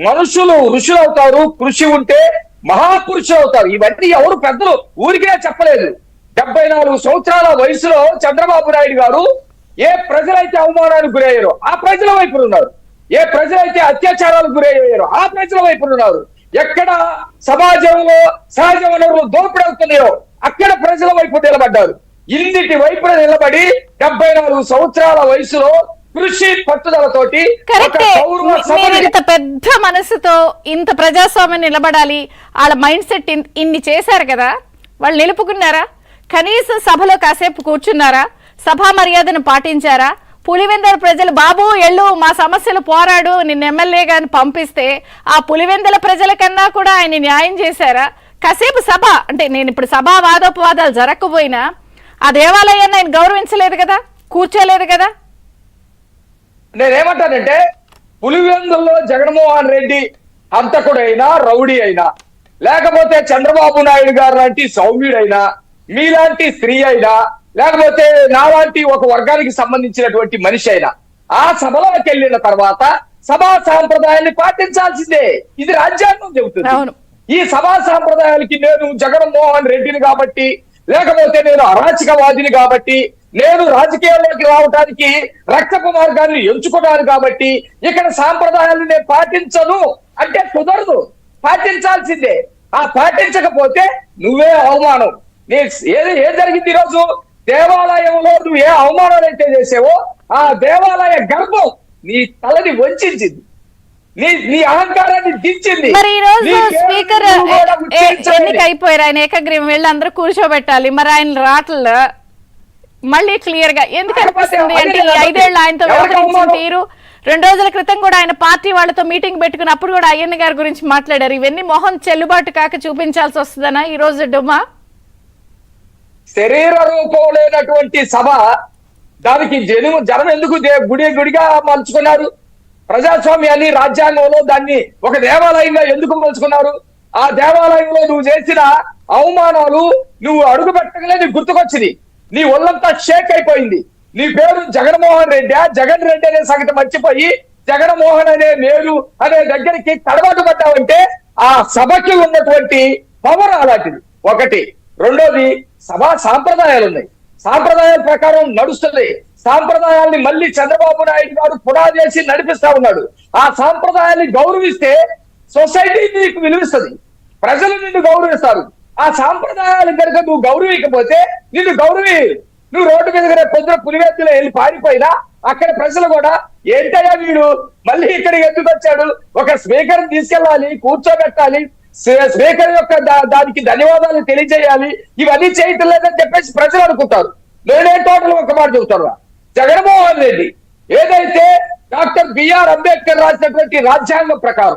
మనుషులు ఋషులు అవుతారు, కృషి ఉంటే మహాపురుషులు అవుతారు. ఇవన్నీ ఎవరు పెద్దలు ఊరికే చెప్పలేదు. 74 సంవత్సరాల వయసులో చంద్రబాబు నాయుడు గారు ఏ ప్రజలైతే అవమానానికి గురయ్యారో ఆ ప్రజల వైపు ఉన్నారు. ఏ ప్రజలైతే అత్యాచారాలకు గురయ్యారో ఆ ప్రజల వైపు ఉన్నారు. ఎక్కడ సమాజంలో సహజ వనరులు దోపిడీ అవుతున్నాయో అక్కడ ప్రజల వైపు నిలబడ్డారు. ఇన్నిటి వైపున నిలబడి 74 సంవత్సరాల వయసులో కృషి పట్టుదలతోటి ఇంత పెద్ద మనసుతో ఇంత ప్రజాస్వామ్యం నిలబడాలి, వాళ్ళ మైండ్ సెట్ ఇన్ని చేశారు కదా, వాళ్ళు నిలుపుకున్నారా? కనీసం సభలో కాసేపు కూర్చున్నారా? సభా మర్యాదను పాటించారా? పులివెందుల ప్రజలు బాబు ఎల్లు మా సమస్యలు పోరాడు నిన్న ఎమ్మెల్యేగా పంపిస్తే ఆ పులివెందుల ప్రజల కన్నా కూడా ఆయన న్యాయం చేశారా? కాసేపు సభ అంటే నేను ఇప్పుడు సభా వాదోపవాదాలు జరగకపోయినా ఆ దేవాలయాన్ని ఆయన గౌరవించలేదు కదా, కూర్చోలేదు కదా. నేనేమంటానంటే పులివెందుల్లో జగన్మోహన్ రెడ్డి హంతకుడైనా రౌడీ అయినా లేకపోతే చంద్రబాబు నాయుడు గారు లాంటి సౌమ్యుడైనా మీలాంటి స్త్రీ అయినా లేకపోతే నాలాంటి ఒక వర్గానికి సంబంధించినటువంటి మనిషి అయినా ఆ సభలోకి వెళ్ళిన తర్వాత సభా సాంప్రదాయాన్ని పాటించాల్సిందే. ఇది రాజ్యాంగం చెబుతుంది. ఈ సభా సాంప్రదాయాలకి నేను జగన్మోహన్ రెడ్డిని కాబట్టి లేకపోతే నేను అరాచకవాదిని కాబట్టి నేను రాజకీయాల్లోకి రావడానికి రక్తపు మార్గాన్ని ఎంచుకున్నాను కాబట్టి ఇక్కడ సాంప్రదాయాలను నేను పాటించను అంటే కుదరదు. పాటించాల్సిందే. ఆ పాటించకపోతే నువ్వే అవమానం. ఏం జరిగింది ఈరోజు దేవాలయంలో నువ్వు ఏ అవమానాలు అయితే చేసావో ఆ దేవాలయ గర్భం నీ తలని వంచింది, నీ అహంకారాన్ని దించింది. మరి ఈ రోజు స్పీకర్ ఎన్నిక అయిపోయారు, ఆయన ఏకగ్రీవం వెళ్ళి అందరూ కూర్చోబెట్టాలి. మరి ఆయన రాట్ల మళ్ళీ క్లియర్ గా ఎందుకు అనిపిస్తుంది అంటే 5 ఏళ్ళు ఆయనతో వ్యవహరించిన తీరు. 2 రోజుల క్రితం కూడా ఆయన పార్టీ వాళ్ళతో మీటింగ్ పెట్టుకున్నప్పుడు కూడా అయ్యన్న గారి గురించి మాట్లాడారు. ఇవన్నీ మొహం చెల్లుబాటు కాక చూపించాల్సి వస్తుందనా ఈ రోజు డుమ్మా? శరీర రూపం లేనటువంటి సభ దానికి జనం ఎందుకు గుడిగా మలుచుకున్నారు? ప్రజాస్వామ్యాన్ని రాజ్యాంగంలో దాన్ని ఒక దేవాలయంగా ఎందుకు మలుచుకున్నారు? ఆ దేవాలయంలో నువ్వు చేసిన అవమానాలు నువ్వు అడుగు పెట్టగానే నీకు గుర్తుకొచ్చింది. నీ ఒళ్ళంతా షేక్ అయిపోయింది. నీ పేరు జగన్మోహన్ రెడ్డి, జగన్ రెడ్డి అనే సంగతి మర్చిపోయి జగన్మోహన్ అనే మేలు అనే దగ్గరికి తడబాటు పడ్డావంటే ఆ సభకి ఉన్నటువంటి పవర్ అలాంటిది. ఒకటి. రెండోది, సభా సాంప్రదాయాలు ఉన్నాయి. సాంప్రదాయాల ప్రకారం నడుస్తుంది. సాంప్రదాయాల్ని మళ్ళీ చంద్రబాబు నాయుడు గారు పునాది చేసి నడిపిస్తా ఉన్నాడు. ఆ సాంప్రదాయాన్ని గౌరవిస్తే సొసైటీ నీకు విలువిస్తుంది, ప్రజలు నిన్ను గౌరవిస్తారు. ఆ సాంప్రదాయాలు కనుక నువ్వు గౌరవించకపోతే నిన్ను నువ్వు రోడ్డు మీద పొద్దున పులివెత్తులో వెళ్ళి పారిపోయినా అక్కడ ప్రజలు కూడా ఏంటయ్యా వీడు మళ్ళీ ఇక్కడికి ఎందుకు వచ్చాడు, ఒక స్పీకర్ తీసుకెళ్ళాలి, కూర్చోబెట్టాలి, స్పీకర్ యొక్క దానికి ధన్యవాదాలు తెలియజేయాలి, ఇవన్నీ చేయటం లేదని చెప్పేసి ప్రజలు అనుకుంటారు. నేనే టోటల్ ఒక మాట చెబుతాను. జగన్మోహన్ రెడ్డి ఏదైతే డాక్టర్ బిఆర్ అంబేద్కర్ రాసినటువంటి రాజ్యాంగం ప్రకారం